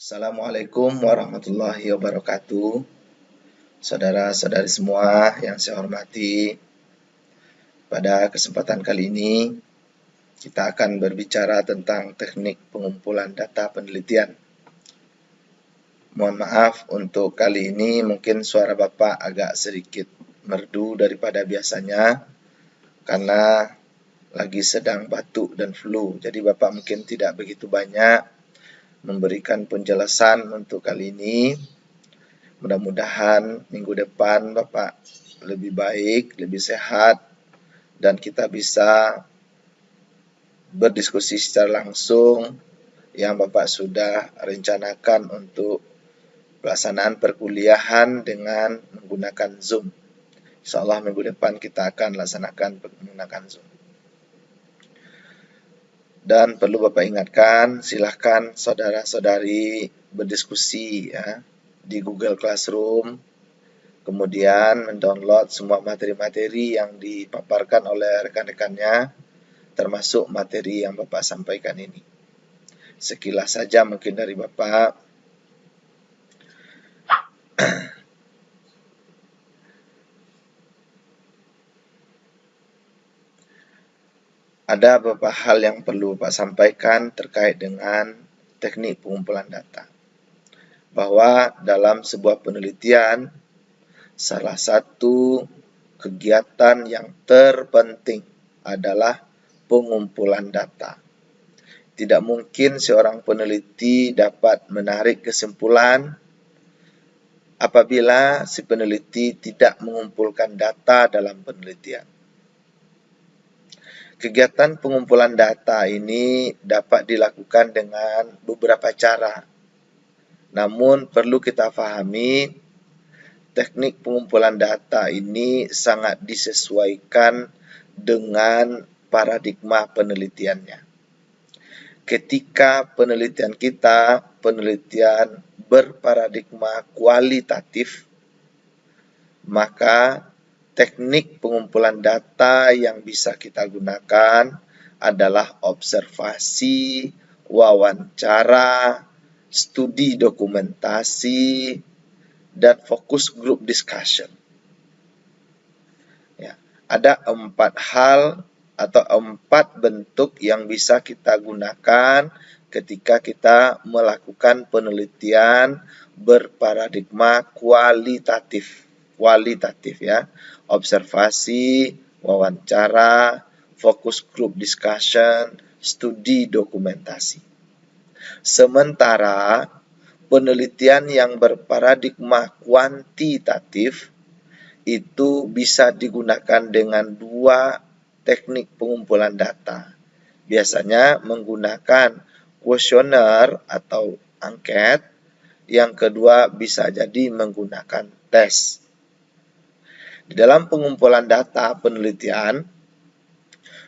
Assalamualaikum warahmatullahi wabarakatuh. Saudara-saudari semua yang saya hormati, pada kesempatan kali ini kita akan berbicara tentang teknik pengumpulan data penelitian. Mohon maaf untuk kali ini mungkin suara Bapak agak sedikit merdu daripada biasanya karena lagi sedang batuk dan flu. Jadi Bapak mungkin tidak begitu banyak memberikan penjelasan untuk kali ini. Mudah-mudahan minggu depan Bapak lebih baik, lebih sehat, dan kita bisa berdiskusi secara langsung yang Bapak sudah rencanakan untuk pelaksanaan perkuliahan dengan menggunakan Zoom. Insyaallah minggu depan kita akan laksanakan menggunakan Zoom. Dan perlu Bapak ingatkan, silahkan saudara-saudari berdiskusi ya di Google Classroom, kemudian mendownload semua materi-materi yang dipaparkan oleh rekan-rekannya, termasuk materi yang Bapak sampaikan ini. Sekilas saja mungkin dari Bapak. Ada beberapa hal yang perlu Bapak sampaikan terkait dengan teknik pengumpulan data. Bahwa dalam sebuah penelitian, salah satu kegiatan yang terpenting adalah pengumpulan data. Tidak mungkin seorang peneliti dapat menarik kesimpulan apabila si peneliti tidak mengumpulkan data dalam penelitian. Kegiatan pengumpulan data ini dapat dilakukan dengan beberapa cara. Namun perlu kita pahami, teknik pengumpulan data ini sangat disesuaikan dengan paradigma penelitiannya. Ketika penelitian kita penelitian berparadigma kualitatif, maka teknik pengumpulan data yang bisa kita gunakan adalah observasi, wawancara, studi dokumentasi, dan fokus group discussion. Ya, ada 4 hal atau 4 bentuk yang bisa kita gunakan ketika kita melakukan penelitian berparadigma kualitatif ya. Observasi, wawancara, fokus group discussion, studi dokumentasi. Sementara penelitian yang berparadigma kuantitatif itu bisa digunakan dengan 2 teknik pengumpulan data. Biasanya menggunakan kuesioner atau angket, yang kedua bisa jadi menggunakan tes. Di dalam pengumpulan data penelitian,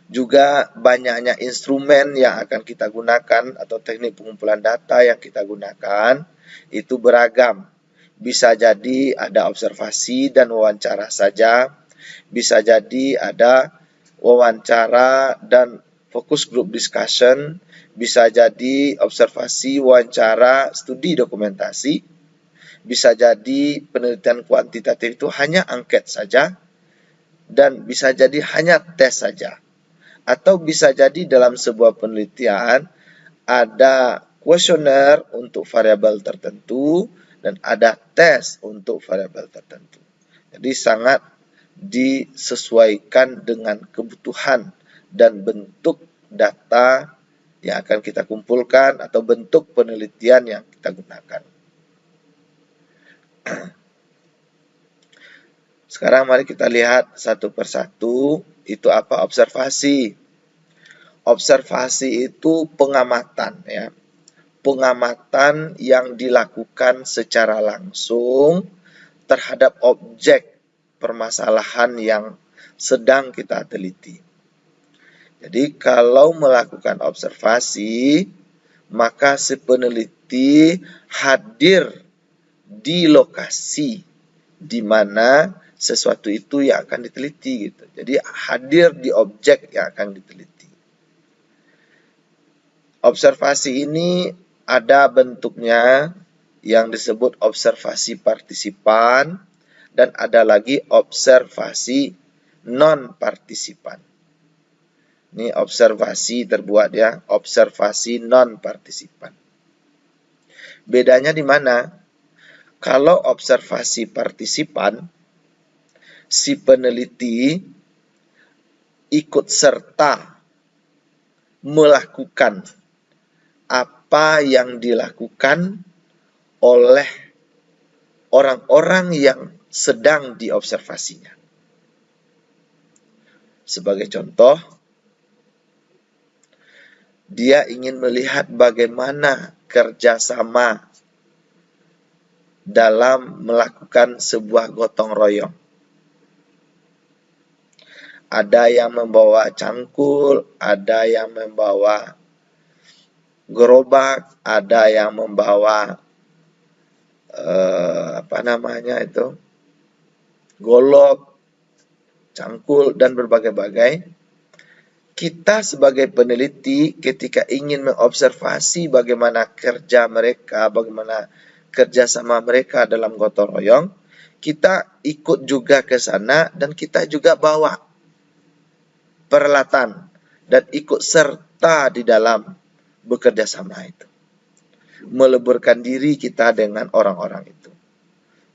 juga banyaknya instrumen yang akan kita gunakan atau teknik pengumpulan data yang kita gunakan itu beragam. Bisa jadi ada observasi dan wawancara saja, bisa jadi ada wawancara dan fokus group discussion, bisa jadi observasi, wawancara, studi dokumentasi, bisa jadi penelitian kuantitatif itu hanya angket saja, dan bisa jadi hanya tes saja. Atau bisa jadi dalam sebuah penelitian ada kuesioner untuk variabel tertentu dan ada tes untuk variabel tertentu. Jadi sangat disesuaikan dengan kebutuhan dan bentuk data yang akan kita kumpulkan atau bentuk penelitian yang kita gunakan. Sekarang mari kita lihat satu persatu, itu apa observasi. Observasi itu pengamatan ya. Pengamatan yang dilakukan secara langsung terhadap objek permasalahan yang sedang kita teliti. Jadi kalau melakukan observasi, maka si peneliti hadir di lokasi di mana sesuatu itu yang akan diteliti gitu. Jadi hadir di objek yang akan diteliti. Observasi ini ada bentuknya yang disebut observasi partisipan dan ada lagi observasi non-partisipan. Ini observasi terbuat ya, observasi non-partisipan. Bedanya di mana? Kalau observasi partisipan, si peneliti ikut serta melakukan apa yang dilakukan oleh orang-orang yang sedang diobservasinya. Sebagai contoh, dia ingin melihat bagaimana kerjasama dalam melakukan sebuah gotong royong. Ada yang membawa cangkul, ada yang membawa gerobak, ada yang membawa golok, cangkul, dan berbagai-bagai. Kita sebagai peneliti ketika ingin mengobservasi bagaimana kerja mereka, bagaimana kerjasama mereka dalam gotong royong, kita ikut juga ke sana dan kita juga bawa peralatan dan ikut serta di dalam bekerja sama itu. Meleburkan diri kita dengan orang-orang itu.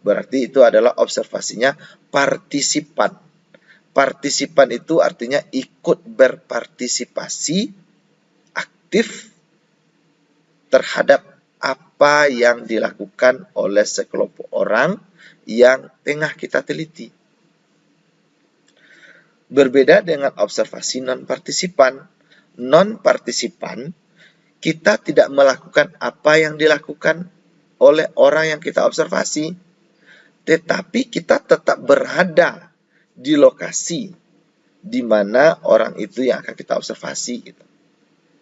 Berarti itu adalah observasinya partisipan. Partisipan itu artinya ikut berpartisipasi aktif terhadap apa yang dilakukan oleh sekelompok orang yang tengah kita teliti. Berbeda dengan observasi non-partisipan. Non-partisipan, kita tidak melakukan apa yang dilakukan oleh orang yang kita observasi, tetapi kita tetap berada di lokasi di mana orang itu yang akan kita observasi. Gitu.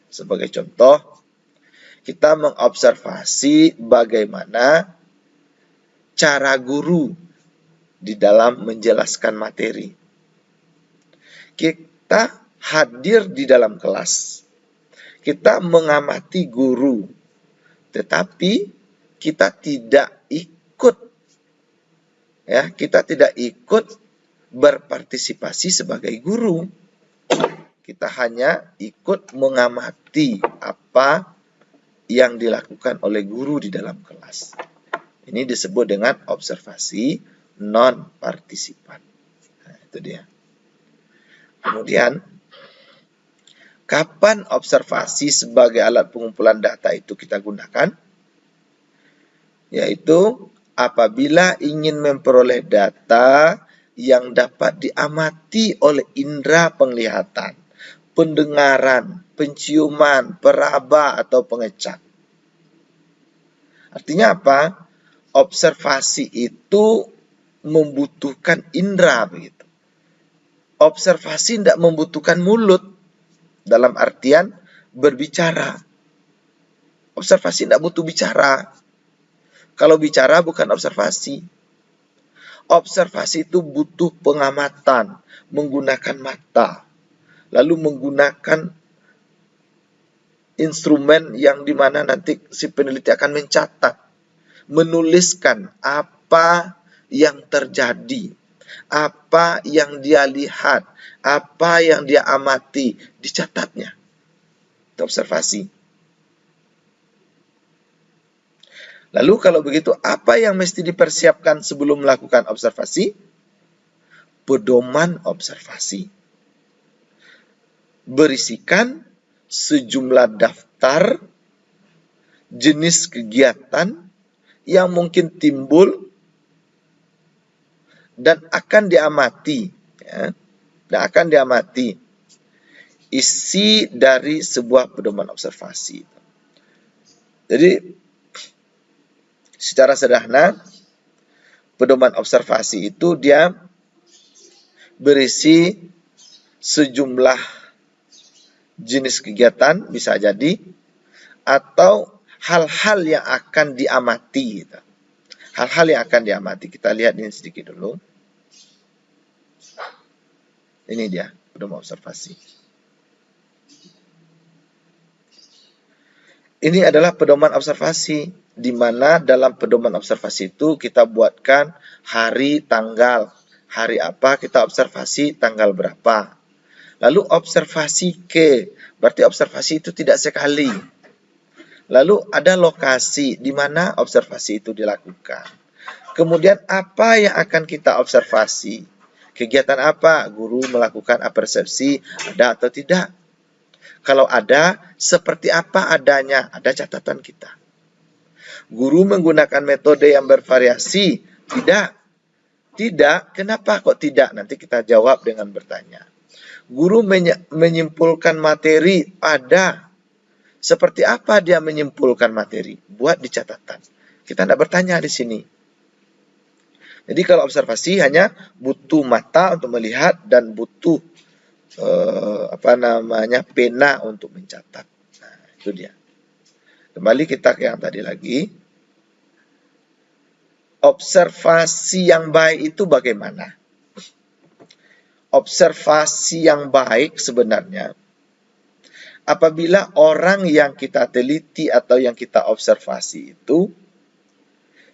Sebagai contoh, kita mengobservasi bagaimana cara guru di dalam menjelaskan materi. Kita hadir di dalam kelas. Kita mengamati guru, tetapi kita tidak ikut, ya, kita tidak ikut berpartisipasi sebagai guru. Kita hanya ikut mengamati apa yang dilakukan oleh guru di dalam kelas. Ini disebut dengan observasi non-partisipan. Nah, itu dia. Kemudian, kapan observasi sebagai alat pengumpulan data itu kita gunakan? Yaitu apabila ingin memperoleh data yang dapat diamati oleh indera penglihatan, pendengaran, penciuman, peraba, atau pengecak. Artinya apa? Observasi itu membutuhkan indera begitu. Observasi tidak membutuhkan mulut dalam artian berbicara. Observasi tidak butuh bicara. Kalau bicara bukan observasi. Observasi itu butuh pengamatan, menggunakan mata, lalu menggunakan instrumen yang dimana nanti si peneliti akan mencatat, menuliskan apa yang terjadi, apa yang dia lihat, apa yang dia amati, dicatatnya. Itu observasi. Lalu kalau begitu, apa yang mesti dipersiapkan sebelum melakukan observasi? Pedoman observasi. Berisikan sejumlah daftar jenis kegiatan yang mungkin timbul dan akan diamati. Ya, dan akan diamati isi dari sebuah pedoman observasi. Jadi, secara sederhana, pedoman observasi itu dia berisi sejumlah jenis kegiatan, bisa jadi, atau hal-hal yang akan diamati. Hal-hal yang akan diamati. Kita lihat ini sedikit dulu. Ini dia, pedoman observasi. Ini adalah pedoman observasi, di mana dalam pedoman observasi itu kita buatkan hari, tanggal. Hari apa kita observasi, tanggal berapa. Lalu observasi ke, berarti observasi itu tidak sekali. Lalu ada lokasi di mana observasi itu dilakukan. Kemudian apa yang akan kita observasi? Kegiatan apa? Guru melakukan apersepsi, ada atau tidak? Kalau ada, seperti apa adanya? Ada catatan kita. Guru menggunakan metode yang bervariasi? Tidak. Tidak. Kenapa kok tidak? Nanti kita jawab dengan bertanya. Guru menyimpulkan materi? Ada. Seperti apa dia menyimpulkan materi? Buat di catatan. Kita tidak bertanya di sini. Jadi kalau observasi hanya butuh mata untuk melihat dan butuh pena untuk mencatat. Nah, itu dia. Kembali kita ke yang tadi lagi. Observasi yang baik itu bagaimana? Observasi yang baik sebenarnya apabila orang yang kita teliti atau yang kita observasi itu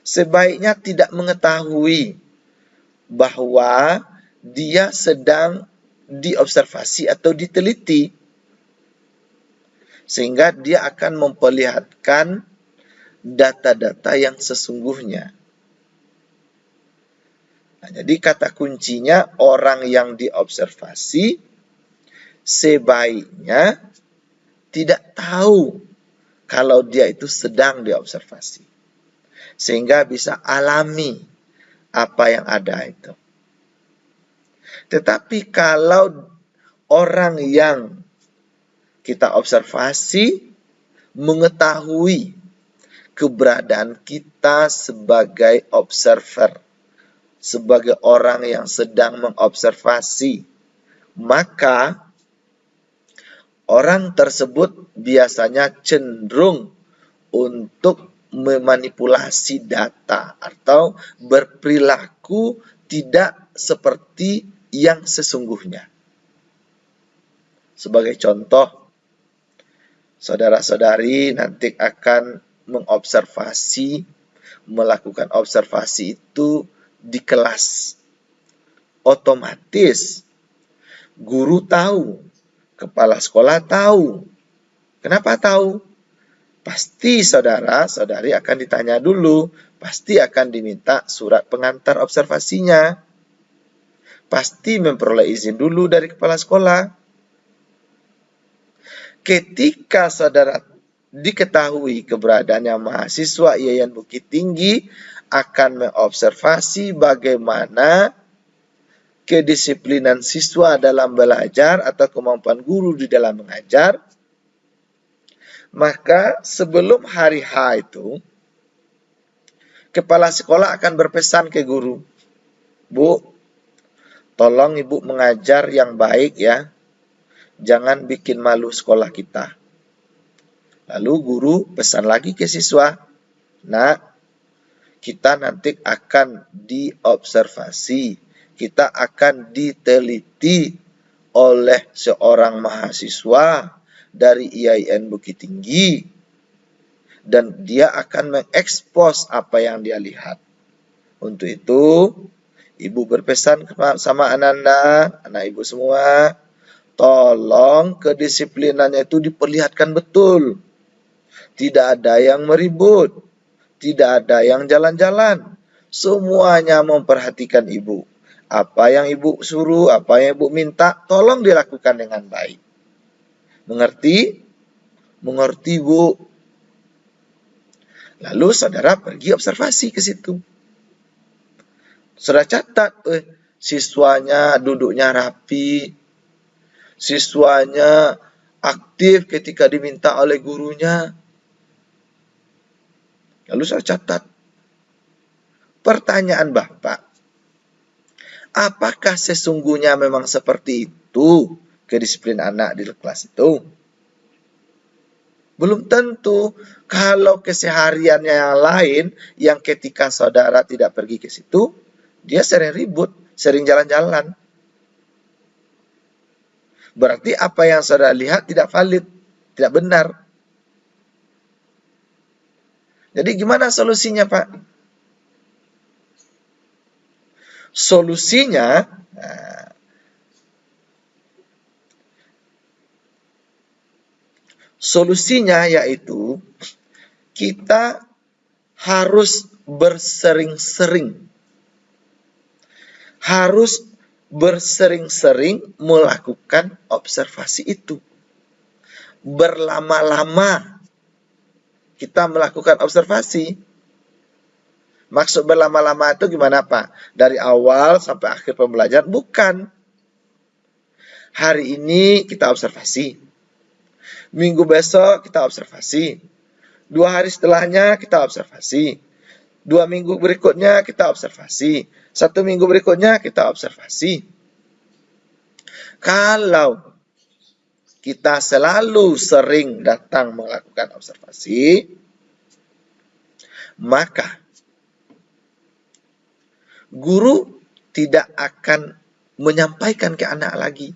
sebaiknya tidak mengetahui bahwa dia sedang diobservasi atau diteliti, sehingga dia akan memperlihatkan data-data yang sesungguhnya. Nah, jadi kata kuncinya orang yang diobservasi sebaiknya tidak tahu kalau dia itu sedang diobservasi, sehingga bisa alami apa yang ada itu. Tetapi kalau orang yang kita observasi mengetahui keberadaan kita sebagai observer, sebagai orang yang sedang mengobservasi, maka orang tersebut biasanya cenderung untuk memanipulasi data atau berperilaku tidak seperti yang sesungguhnya. Sebagai contoh, saudara-saudari nanti akan melakukan observasi itu di kelas. Otomatis guru tahu, kepala sekolah tahu. Kenapa tahu? Pasti saudara-saudari akan ditanya dulu, pasti akan diminta surat pengantar observasinya. Pasti memperoleh izin dulu dari kepala sekolah. Ketika saudara diketahui keberadaannya mahasiswa Yayan Bukit Tinggi akan mengobservasi bagaimana kedisiplinan siswa dalam belajar atau kemampuan guru di dalam mengajar, maka sebelum hari H itu, kepala sekolah akan berpesan ke guru, Bu, tolong Ibu mengajar yang baik ya, jangan bikin malu sekolah kita. Lalu guru pesan lagi ke siswa, Nak, kita nanti akan diobservasi, kita akan diteliti oleh seorang mahasiswa dari IAIN Bukit Tinggi, dan dia akan mengekspos apa yang dia lihat. Untuk itu, Ibu berpesan sama anak ibu semua, tolong kedisiplinannya itu diperlihatkan betul. Tidak ada yang meribut, tidak ada yang jalan-jalan. Semuanya memperhatikan ibu. Apa yang ibu suruh, apa yang ibu minta, tolong dilakukan dengan baik. Mengerti? Mengerti, Bu. Lalu saudara pergi observasi ke situ. Saudara catat, siswanya duduknya rapi, siswanya aktif ketika diminta oleh gurunya. Lalu saya catat. Pertanyaan Bapak, apakah sesungguhnya memang seperti itu kedisiplinan anak di kelas itu? Belum tentu. Kalau kesehariannya yang lain, yang ketika saudara tidak pergi ke situ, dia sering ribut, sering jalan-jalan. Berarti apa yang saudara lihat tidak valid, tidak benar. Jadi gimana solusinya, Pak? Solusinya, solusinya yaitu kita harus bersering-sering. Harus bersering-sering melakukan observasi itu. Berlama-lama kita melakukan observasi. Maksud berlama-lama itu gimana, Pak? Dari awal sampai akhir pembelajaran? Bukan. Hari ini kita observasi. Minggu besok kita observasi. 2 hari setelahnya kita observasi. 2 minggu berikutnya kita observasi. 1 minggu berikutnya kita observasi. Kalau kita selalu sering datang melakukan observasi, maka guru tidak akan menyampaikan ke anak lagi.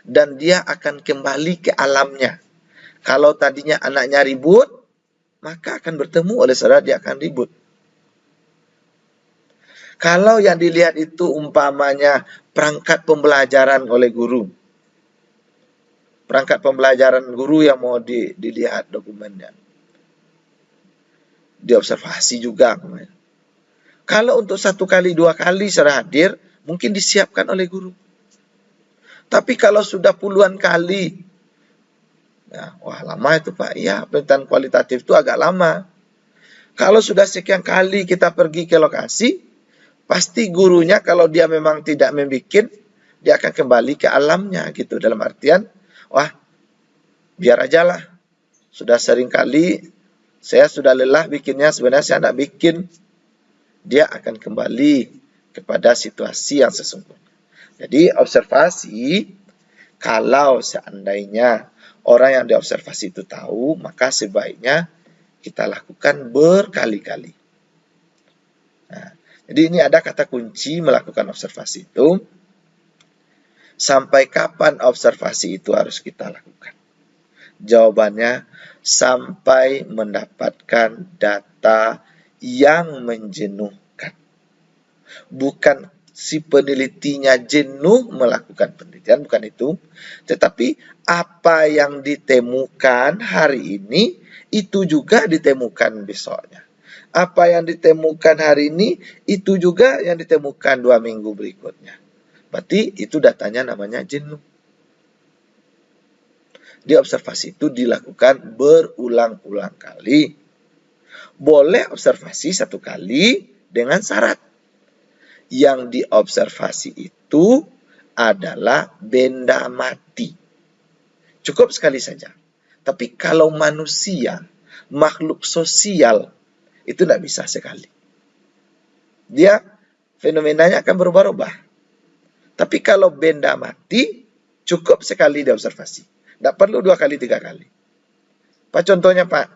Dan dia akan kembali ke alamnya. Kalau tadinya anaknya ribut, maka akan bertemu oleh saudara dia akan ribut. Kalau yang dilihat itu umpamanya perangkat pembelajaran oleh guru. Perangkat pembelajaran guru yang mau dilihat dokumennya. Diobservasi juga. Kalau untuk 1 kali, 2 kali saudara hadir, mungkin disiapkan oleh guru. Tapi kalau sudah puluhan kali, ya, wah lama itu Pak. Ya, penelitian kualitatif itu agak lama. Kalau sudah sekian kali kita pergi ke lokasi, pasti gurunya kalau dia memang tidak membuat, dia akan kembali ke alamnya gitu. Dalam artian, wah biar aja lah. Sudah sering kali, saya sudah lelah bikinnya, sebenarnya saya tidak bikin. Dia akan kembali kepada situasi yang sesungguhnya. Jadi observasi, kalau seandainya orang yang diobservasi itu tahu, maka sebaiknya kita lakukan berkali-kali. Nah, jadi ini ada kata kunci melakukan observasi itu. Sampai kapan observasi itu harus kita lakukan? Jawabannya, sampai mendapatkan data yang menjenuhkan. Bukan si penelitinya jenuh melakukan penelitian, bukan itu. Tetapi apa yang ditemukan hari ini, itu juga ditemukan besoknya. Apa yang ditemukan hari ini, itu juga yang ditemukan 2 minggu berikutnya. Berarti itu datanya namanya jenuh. Di observasi itu dilakukan berulang-ulang kali. Boleh observasi 1 kali dengan syarat. Yang diobservasi itu adalah benda mati. Cukup sekali saja. Tapi kalau manusia, makhluk sosial, itu tidak bisa sekali. Dia fenomenanya akan berubah-ubah. Tapi kalau benda mati, cukup sekali diobservasi. Tidak perlu 2 kali, 3 kali. Apa contohnya, Pak?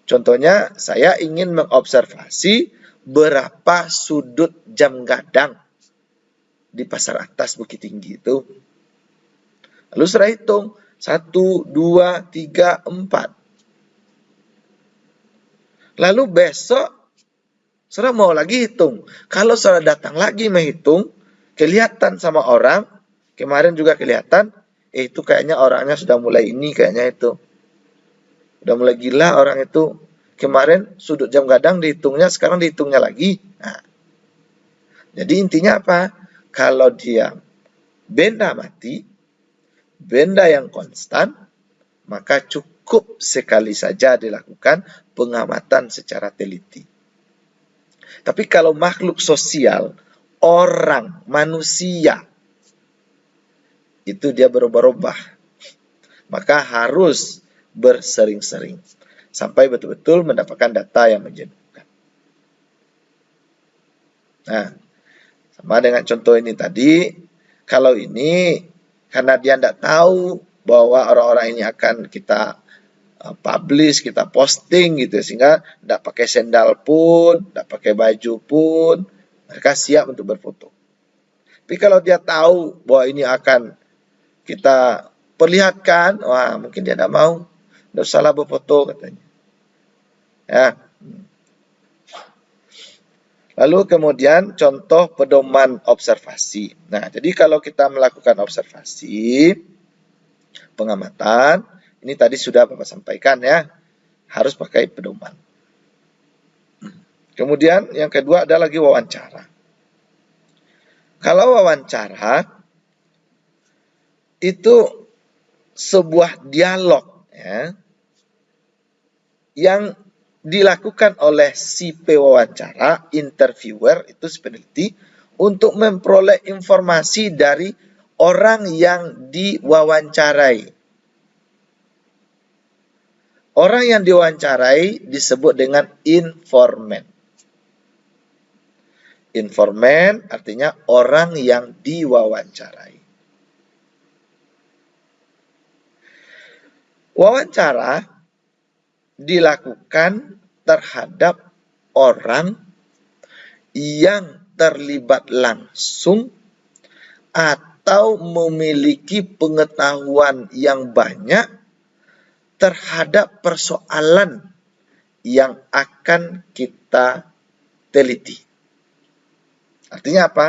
Contohnya, saya ingin mengobservasi berapa sudut jam gadang di pasar atas Bukit Tinggi itu. Lalu saya hitung 1, 2, 3, 4. Lalu besok saudara mau lagi hitung. Kalau saudara datang lagi menghitung, kelihatan sama orang, kemarin juga kelihatan, itu kayaknya orangnya sudah mulai ini, kayaknya itu. Sudah mulai gila orang itu. Kemarin sudut jam gadang dihitungnya, sekarang dihitungnya lagi. Nah, jadi intinya apa? Kalau dia benda mati, benda yang konstan, maka cukup sekali saja dilakukan pengamatan secara teliti. Tapi kalau makhluk sosial, orang, manusia, itu dia berubah-ubah. Maka harus bersering-sering. Sampai betul-betul mendapatkan data yang menjenuhkan. Nah, sama dengan contoh ini tadi, kalau ini karena dia tidak tahu bahwa orang-orang ini akan kita publish, kita posting gitu, sehingga tidak pakai sendal pun, tidak pakai baju pun, mereka siap untuk berfoto. Tapi kalau dia tahu bahwa ini akan kita perlihatkan, wah mungkin dia tidak mau, tidak usahlah berfoto katanya. Ya. Lalu kemudian contoh pedoman observasi. Nah, jadi kalau kita melakukan observasi, pengamatan, ini tadi sudah Bapak sampaikan ya, harus pakai pedoman. Kemudian yang kedua ada lagi wawancara. Kalau wawancara itu sebuah dialog ya, yang dilakukan oleh si pewawancara, interviewer itu peneliti, untuk memperoleh informasi dari orang yang diwawancarai. Orang yang diwawancarai disebut dengan informan. Informan artinya orang yang diwawancarai. Wawancara dilakukan terhadap orang yang terlibat langsung atau memiliki pengetahuan yang banyak terhadap persoalan yang akan kita teliti. Artinya apa?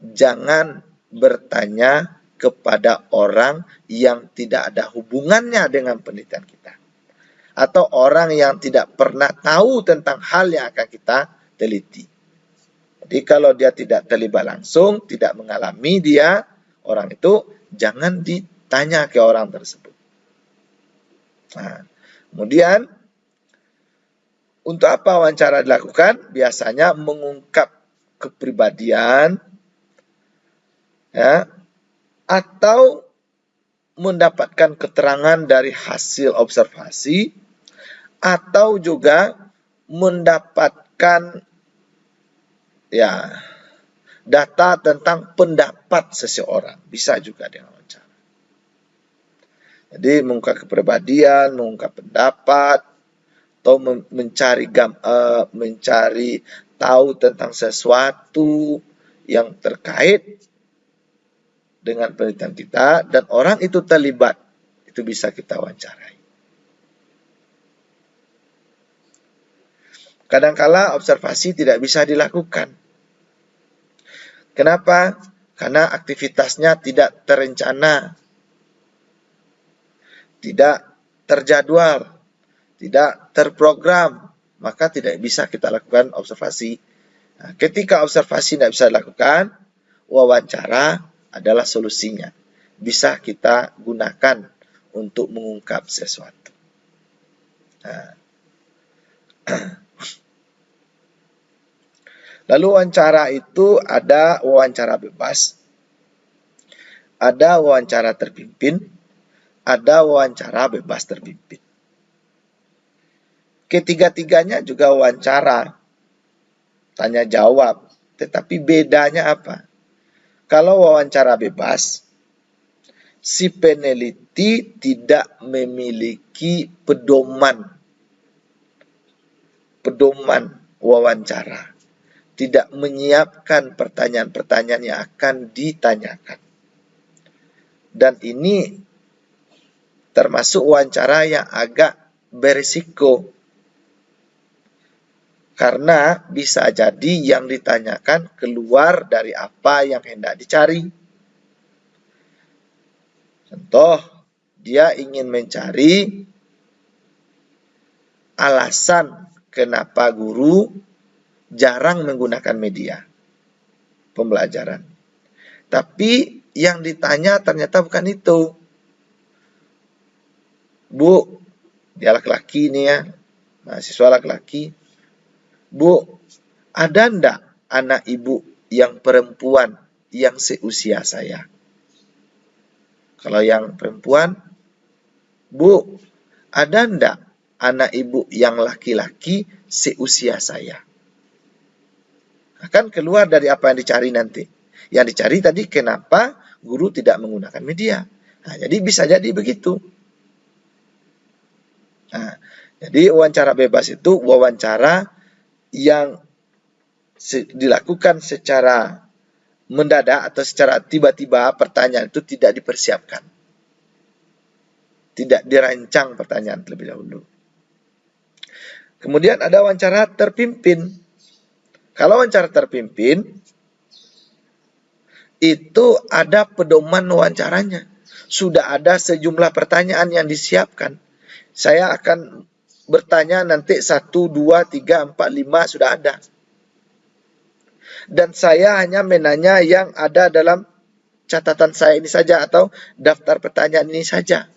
Jangan bertanya kepada orang yang tidak ada hubungannya dengan penelitian kita. Atau orang yang tidak pernah tahu tentang hal yang akan kita teliti. Jadi kalau dia tidak terlibat langsung, tidak mengalami dia, orang itu jangan ditanya ke orang tersebut. Nah, kemudian untuk apa wawancara dilakukan? Biasanya mengungkap kepribadian, ya, atau mendapatkan keterangan dari hasil observasi, atau juga mendapatkan ya data tentang pendapat seseorang. Bisa juga dengan wawancara. Jadi mengungkap kepribadian, mengungkap pendapat, atau mencari tahu tentang sesuatu yang terkait dengan penelitian kita dan orang itu terlibat, itu bisa kita wawancarai. Kadangkala observasi tidak bisa dilakukan. Kenapa? Karena aktivitasnya tidak terencana, tidak terjadwal, tidak terprogram, maka tidak bisa kita lakukan observasi. Nah, ketika observasi tidak bisa dilakukan, wawancara adalah solusinya. Bisa kita gunakan untuk mengungkap sesuatu. Nah. Lalu wawancara itu ada wawancara bebas, ada wawancara terpimpin, ada wawancara bebas terpimpin. Ketiga-tiganya juga wawancara, tanya jawab, tetapi bedanya apa? Kalau wawancara bebas, si peneliti tidak memiliki pedoman wawancara, tidak menyiapkan pertanyaan-pertanyaan yang akan ditanyakan. Dan ini termasuk wawancara yang agak berisiko. Karena bisa jadi yang ditanyakan keluar dari apa yang hendak dicari. Contoh, dia ingin mencari alasan kenapa guru jarang menggunakan media pembelajaran. Tapi yang ditanya ternyata bukan itu. Bu, dia laki-laki nih ya, mahasiswa laki-laki. Bu, ada ndak anak ibu yang perempuan yang seusia saya? Kalau yang perempuan, Bu, ada ndak anak ibu yang laki-laki seusia saya? Akan keluar dari apa yang dicari nanti. Yang dicari tadi kenapa guru tidak menggunakan media. Nah, jadi bisa jadi begitu. Nah, jadi wawancara bebas itu wawancara yang dilakukan secara mendadak atau secara tiba-tiba, pertanyaan itu tidak dipersiapkan. Tidak dirancang pertanyaan terlebih dahulu. Kemudian ada wawancara terpimpin. Kalau wawancara terpimpin, itu ada pedoman wawancaranya. Sudah ada sejumlah pertanyaan yang disiapkan. Saya akan bertanya nanti 1, 2, 3, 4, 5 sudah ada. Dan saya hanya menanya yang ada dalam catatan saya ini saja atau daftar pertanyaan ini saja.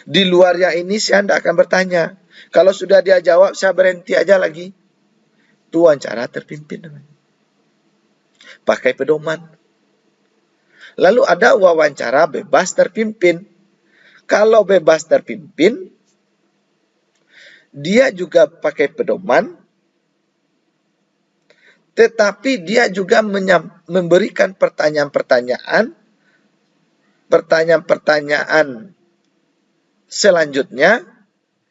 Di luarnya ini saya tidak akan bertanya. Kalau sudah dia jawab, saya berhenti aja lagi. Itu wawancara terpimpin namanya. Pakai pedoman. Lalu ada wawancara bebas terpimpin. Kalau bebas terpimpin, dia juga pakai pedoman, tetapi dia juga memberikan pertanyaan-pertanyaan selanjutnya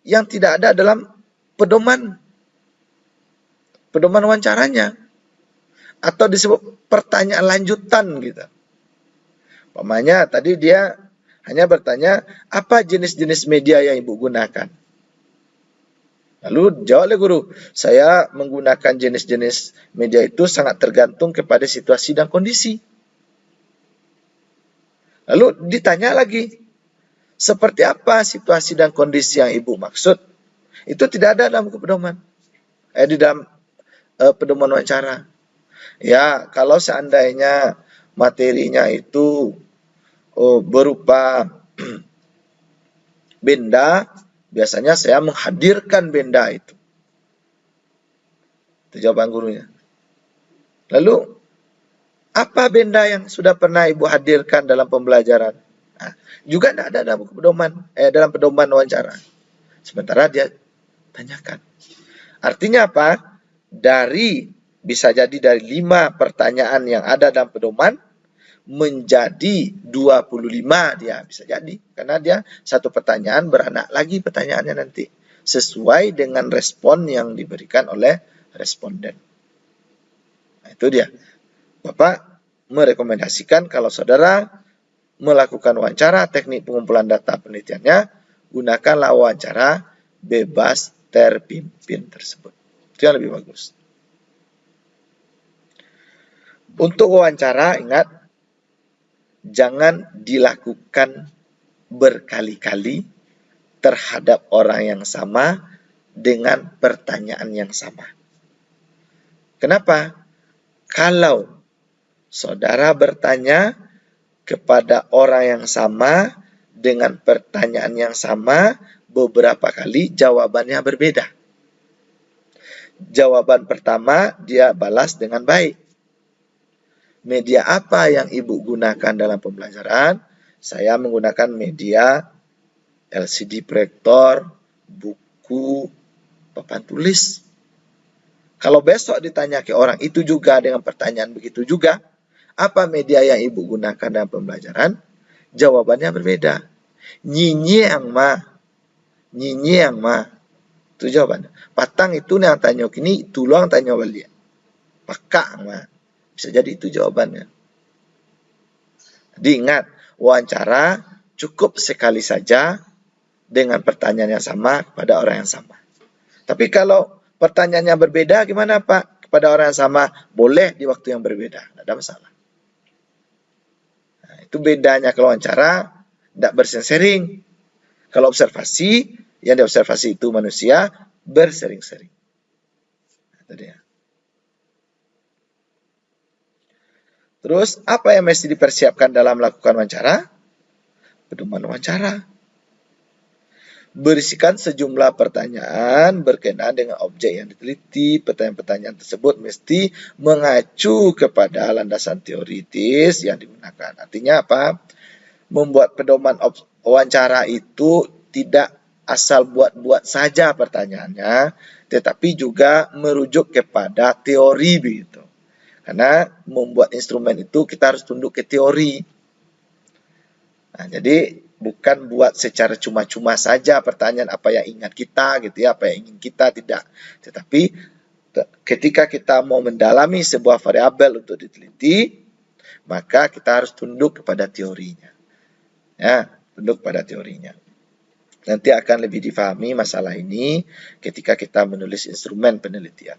yang tidak ada dalam pedoman wawancaranya, atau disebut pertanyaan lanjutan gitu. Umpamanya tadi dia hanya bertanya, apa jenis-jenis media yang ibu gunakan? Lalu jawab oleh guru, saya menggunakan jenis-jenis media itu sangat tergantung kepada situasi dan kondisi. Lalu ditanya lagi, seperti apa situasi dan kondisi yang ibu maksud? Itu tidak ada dalam pedoman. Di dalam pedoman wawancara. Ya, kalau seandainya materinya itu berupa benda, biasanya saya menghadirkan benda itu. Itu jawaban gurunya. Lalu, apa benda yang sudah pernah ibu hadirkan dalam pembelajaran? Nah, juga tidak ada dalam pedoman wawancara. Sementara dia tanyakan. Artinya apa? Bisa jadi dari 5 pertanyaan yang ada dalam pedoman, menjadi 25 dia bisa jadi. Karena dia satu pertanyaan beranak lagi pertanyaannya nanti. Sesuai dengan respon yang diberikan oleh responden. Nah, itu dia. Bapak merekomendasikan kalau saudara melakukan wawancara, teknik pengumpulan data penelitiannya, gunakanlah wawancara bebas terpimpin tersebut. Itu yang lebih bagus. Untuk wawancara, ingat, jangan dilakukan berkali-kali terhadap orang yang sama dengan pertanyaan yang sama. Kenapa? Kalau saudara bertanya kepada orang yang sama dengan pertanyaan yang sama beberapa kali, jawabannya berbeda. Jawaban pertama dia balas dengan baik. Media apa yang ibu gunakan dalam pembelajaran? Saya menggunakan media LCD proyektor, buku, papan tulis. Kalau besok ditanya ke orang itu juga dengan pertanyaan begitu juga, apa media yang ibu gunakan dalam pembelajaran? Jawabannya berbeda. Nyinyi yang ma. Itu jawabannya. Patang itu yang tanya kini, tulang tanya balik. Pakak ma. Bisa jadi itu jawabannya. Diingat, wawancara cukup sekali saja dengan pertanyaan yang sama kepada orang yang sama. Tapi kalau pertanyaannya berbeda, gimana Pak? Kepada orang yang sama, boleh di waktu yang berbeda. Tidak ada masalah. Nah, itu bedanya kalau wawancara, tidak bersering-sering. Kalau observasi, yang diobservasi itu manusia, bersering-sering. Itu dia. Terus, apa yang mesti dipersiapkan dalam melakukan wawancara? Pedoman wawancara. Berisikan sejumlah pertanyaan berkenaan dengan objek yang diteliti. Pertanyaan-pertanyaan tersebut mesti mengacu kepada landasan teoritis yang digunakan. Artinya apa? Membuat pedoman wawancara itu tidak asal buat-buat saja pertanyaannya, tetapi juga merujuk kepada teori begitu. Karena membuat instrumen itu kita harus tunduk ke teori. Nah, jadi bukan buat secara cuma-cuma saja pertanyaan apa yang ingat kita gitu ya, apa yang ingin kita, tidak. Tetapi ketika kita mau mendalami sebuah variabel untuk diteliti, maka kita harus tunduk kepada teorinya. Ya, tunduk pada teorinya. Nanti akan lebih difahami masalah ini ketika kita menulis instrumen penelitian.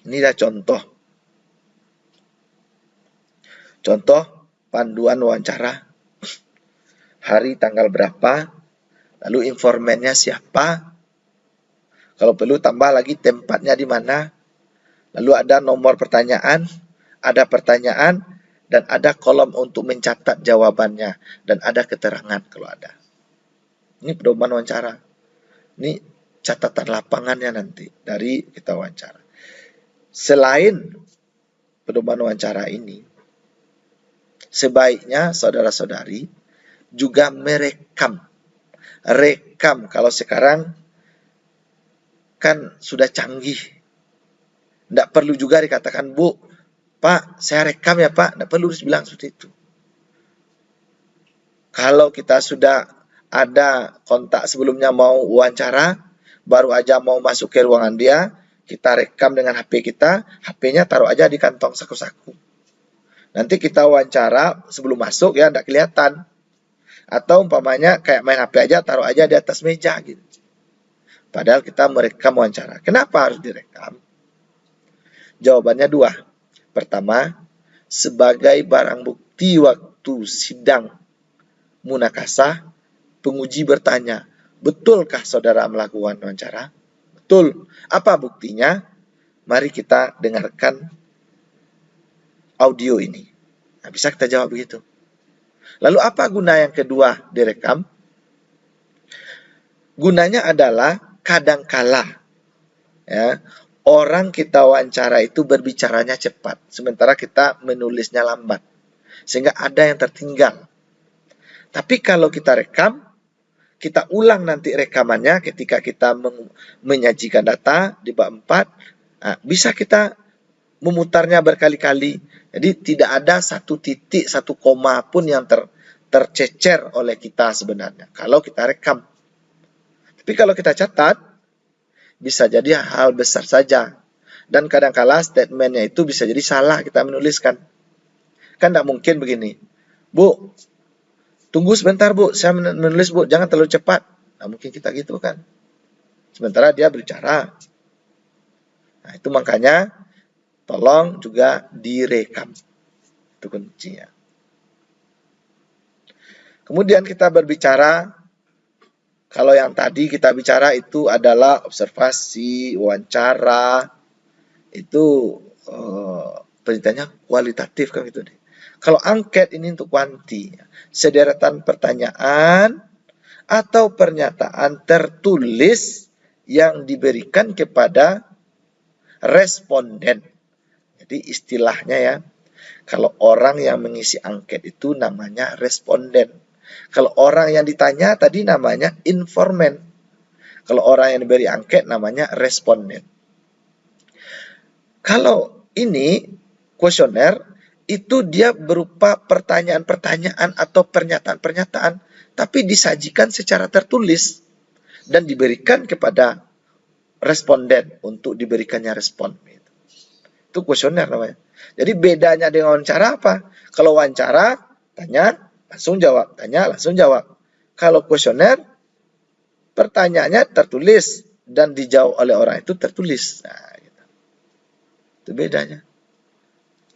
Inilah contoh. Contoh panduan wawancara. Hari tanggal berapa, lalu informannya siapa, kalau perlu tambah lagi tempatnya di mana, lalu ada nomor pertanyaan, ada pertanyaan, dan ada kolom untuk mencatat jawabannya, dan ada keterangan kalau ada. Ini pedoman wawancara. Ini catatan lapangannya nanti dari kita wawancara. Selain pedoman wawancara ini, sebaiknya saudara-saudari juga merekam. Rekam, kalau sekarang kan sudah canggih. Tidak perlu juga dikatakan, Bu, Pak, saya rekam ya Pak. Tidak perlu bilang seperti itu. Kalau kita sudah ada kontak sebelumnya mau wawancara, baru aja mau masuk ke ruangan dia, kita rekam dengan HP kita, HP-nya taruh aja di kantong saku-saku. Nanti kita wawancara sebelum masuk ya, tidak kelihatan. Atau umpamanya kayak main HP aja, taruh aja di atas meja gitu. Padahal kita merekam wawancara. Kenapa harus direkam? Jawabannya dua. Pertama, sebagai barang bukti waktu sidang munakasah, penguji bertanya, betulkah saudara melakukan wawancara? Betul. Apa buktinya? Mari kita dengarkan audio ini. Nah, bisa kita jawab begitu. Lalu apa guna yang kedua direkam? Gunanya adalah kadangkala ya, orang kita wawancara itu berbicaranya cepat, sementara kita menulisnya lambat, sehingga ada yang tertinggal. Tapi kalau kita rekam, kita ulang nanti rekamannya ketika kita menyajikan data di bab 4, nah, bisa kita memutarnya berkali-kali. Jadi tidak ada satu titik, satu koma pun yang tercecer oleh kita sebenarnya kalau kita rekam. Tapi kalau kita catat, bisa jadi hal besar saja. Dan kadang-kala statementnya itu bisa jadi salah kita menuliskan. Kan tidak mungkin begini, Bu, tunggu sebentar Bu, saya menulis Bu, jangan terlalu cepat. Nah, mungkin kita gitu kan. Sementara dia berbicara. Nah, itu makanya tolong juga direkam. Itu kuncinya. Kemudian kita berbicara, kalau yang tadi kita bicara itu adalah observasi, wawancara, itu beritanya kualitatif kan gitu deh. Kalau angket ini untuk kuanti, sederetan pertanyaan atau pernyataan tertulis yang diberikan kepada responden. Jadi istilahnya ya, kalau orang yang mengisi angket itu namanya responden. Kalau orang yang ditanya tadi namanya informan. Kalau orang yang diberi angket namanya responden. Kalau ini kuesioner, itu dia berupa pertanyaan-pertanyaan atau pernyataan-pernyataan, tapi disajikan secara tertulis dan diberikan kepada responden untuk diberikannya respon. Itu kuesioner namanya. Jadi bedanya dengan wawancara apa? Kalau wawancara, tanya, langsung jawab. Tanya, langsung jawab. Kalau kuesioner, pertanyaannya tertulis dan dijawab oleh orang itu tertulis. Nah, gitu. Itu bedanya.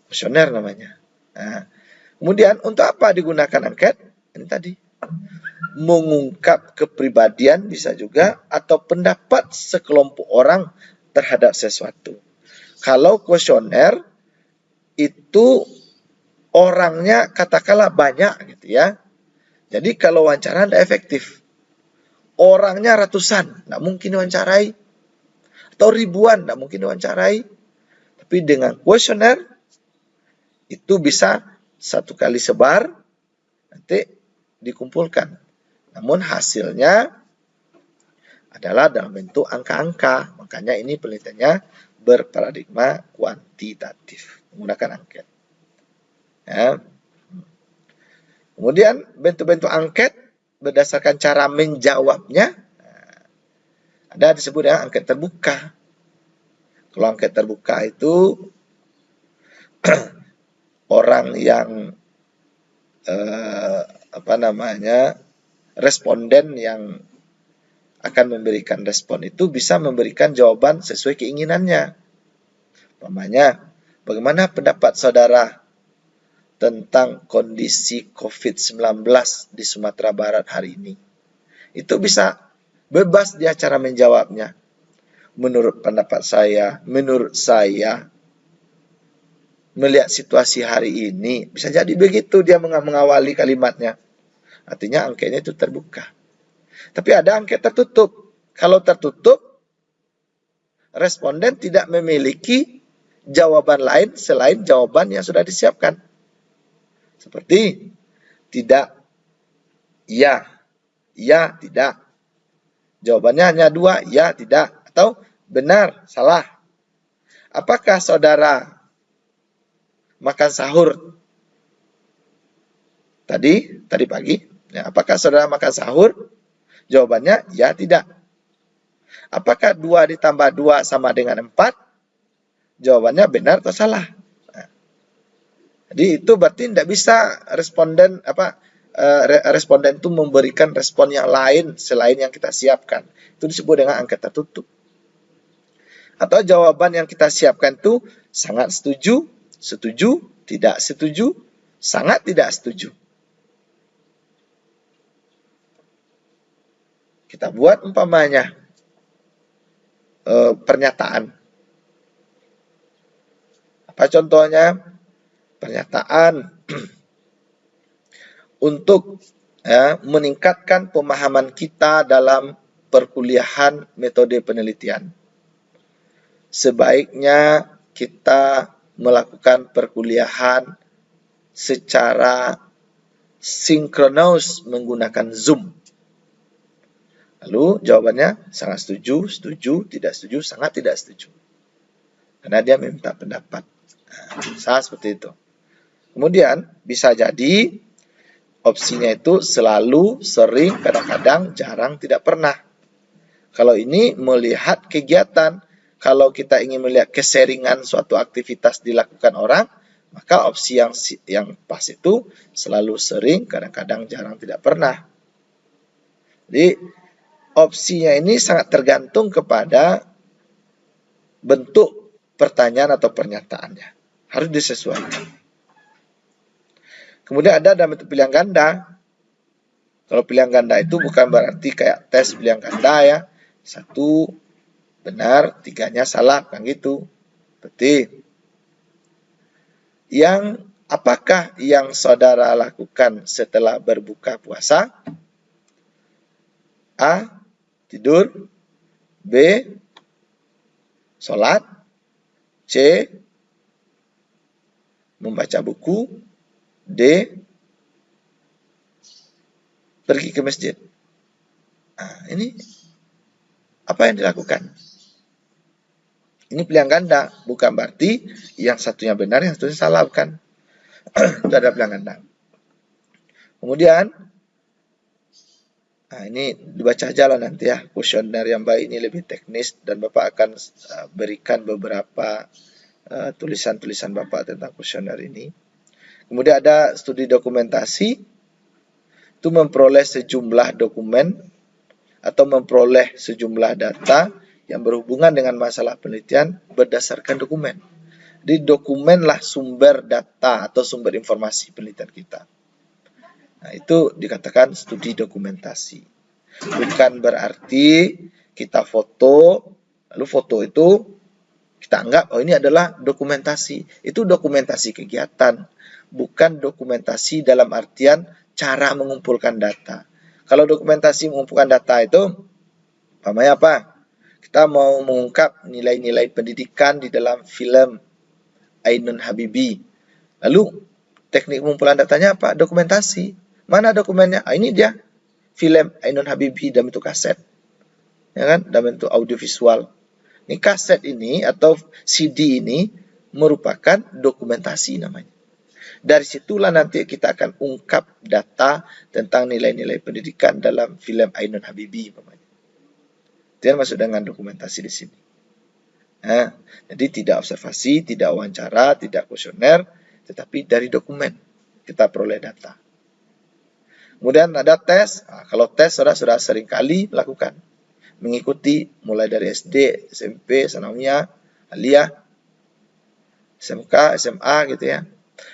Kuesioner namanya. Nah, kemudian untuk apa digunakan angket? Ini tadi. Mengungkap kepribadian bisa juga atau pendapat sekelompok orang terhadap sesuatu. Kalau kuesioner itu orangnya katakanlah banyak gitu ya. Jadi kalau wawancara tidak efektif. Orangnya ratusan, tidak mungkin diwawancarai. Atau ribuan, tidak mungkin diwawancarai. Tapi dengan kuesioner itu bisa satu kali sebar, nanti dikumpulkan. Namun hasilnya adalah dalam bentuk angka-angka. Makanya ini penelitiannya berparadigma kuantitatif, menggunakan angket. Ya. Kemudian bentuk-bentuk angket berdasarkan cara menjawabnya, ada disebut dengan angket terbuka. Kalau angket terbuka itu orang yang responden yang akan memberikan respon itu bisa memberikan jawaban sesuai keinginannya. Umpamanya, bagaimana pendapat saudara tentang kondisi COVID-19 di Sumatera Barat hari ini? Itu bisa bebas dia cara menjawabnya. Menurut pendapat saya, melihat situasi hari ini, bisa jadi begitu dia mengawali kalimatnya. Artinya angketnya itu terbuka. Tapi ada angket tertutup. Kalau tertutup, responden tidak memiliki jawaban lain selain jawaban yang sudah disiapkan. Seperti tidak, ya, tidak. Jawabannya hanya dua, ya, tidak. Atau benar, salah. Apakah saudara makan sahur tadi pagi? Ya, apakah saudara makan sahur? Jawabannya, ya, tidak. Apakah 2 ditambah 2 sama dengan 4? Jawabannya benar atau salah? Nah, jadi itu berarti tidak bisa responden itu memberikan respon yang lain selain yang kita siapkan. Itu disebut dengan angket tertutup. Atau jawaban yang kita siapkan itu sangat setuju, setuju, tidak setuju, sangat tidak setuju. Kita buat umpamanya pernyataan. Apa contohnya? Pernyataan untuk meningkatkan pemahaman kita dalam perkuliahan metode penelitian. Sebaiknya kita melakukan perkuliahan secara sinkronus menggunakan Zoom. Lalu jawabannya sangat setuju, setuju, tidak setuju, sangat tidak setuju. Karena dia meminta pendapat. Nah, seperti itu. Kemudian bisa jadi opsinya itu selalu, sering, kadang-kadang, jarang, tidak pernah. Kalau ini melihat kegiatan, kalau kita ingin melihat keseringan suatu aktivitas dilakukan orang, maka opsi yang pas itu selalu, sering, kadang-kadang, jarang, tidak pernah. Jadi opsinya ini sangat tergantung kepada bentuk pertanyaan atau pernyataannya. Harus disesuaikan. Kemudian ada dalam bentuk pilihan ganda. Kalau pilihan ganda itu bukan berarti kayak tes pilihan ganda ya. 1 benar, 3-nya salah, kan gitu. Berarti apakah yang saudara lakukan setelah berbuka puasa? A. Tidur. B. Sholat. C. Membaca buku. D. Pergi ke masjid. Nah, ini apa yang dilakukan? Ini pilihan ganda, bukan berarti yang satunya benar, yang satunya salah, bukan. Itu ada pilihan ganda. Kemudian, nah ini dibaca aja lah nanti ya, kuesioner yang baik ini lebih teknis, dan Bapak akan berikan beberapa tulisan-tulisan Bapak tentang kuesioner ini. Kemudian ada studi dokumentasi, itu memperoleh sejumlah dokumen atau memperoleh sejumlah data yang berhubungan dengan masalah penelitian berdasarkan dokumen. Jadi dokumenlah sumber data atau sumber informasi penelitian kita. Nah, itu dikatakan studi dokumentasi. Bukan berarti kita foto, lalu foto itu kita anggap, oh ini adalah dokumentasi. Itu dokumentasi kegiatan, bukan dokumentasi dalam artian cara mengumpulkan data. Kalau dokumentasi mengumpulkan data itu, umpamanya apa? Kita mau mengungkap nilai-nilai pendidikan di dalam film Ainun Habibi. Lalu teknik pengumpulan datanya apa? Dokumentasi. Mana dokumennya? Ini dia film Ainun Habibi dalam bentuk kaset. Ya kan? Dalam bentuk audiovisual. Ini kaset ini atau CD ini merupakan dokumentasi namanya. Dari situlah nanti kita akan ungkap data tentang nilai-nilai pendidikan dalam film Ainun Habibi. Itu yang masuk dengan dokumentasi di sini. Nah, jadi tidak observasi, tidak wawancara, tidak kuesioner, tetapi dari dokumen kita peroleh data. Kemudian ada tes. Nah, kalau tes sudah sering kali melakukan, mengikuti mulai dari SD, SMP, sanawiyah, aliyah, SMK, SMA gitu ya.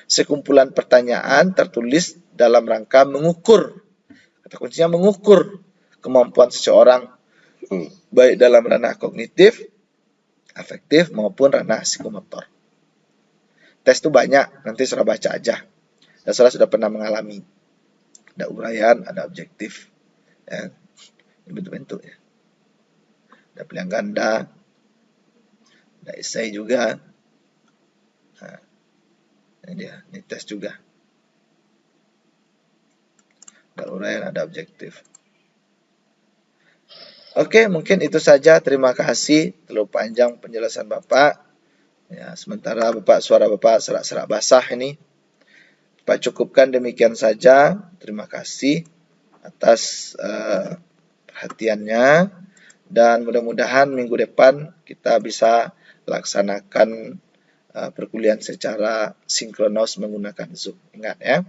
Sekumpulan pertanyaan tertulis dalam rangka mengukur, kata kuncinya mengukur kemampuan seseorang baik dalam ranah kognitif, afektif maupun ranah psikomotor. Tes itu banyak, nanti sudah baca aja. Dan sudah pernah mengalami. Ada uraian, ada objektif, ya, bentuk-bentuk ya. Ada pilihan ganda, ada esai juga. Nah, ini tes juga. Ada uraian, ada objektif. Oke, mungkin itu saja. Terima kasih. Terlalu panjang penjelasan Bapak. Ya, sementara suara Bapak serak-serak basah ini. Pak cukupkan demikian saja. Terima kasih atas perhatiannya, dan mudah-mudahan minggu depan kita bisa laksanakan perkuliahan secara sinkronos menggunakan Zoom. Ingat ya.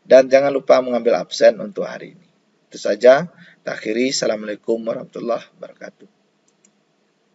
Dan jangan lupa mengambil absen untuk hari ini. Itu saja. Akhiri. Assalamualaikum warahmatullahi wabarakatuh.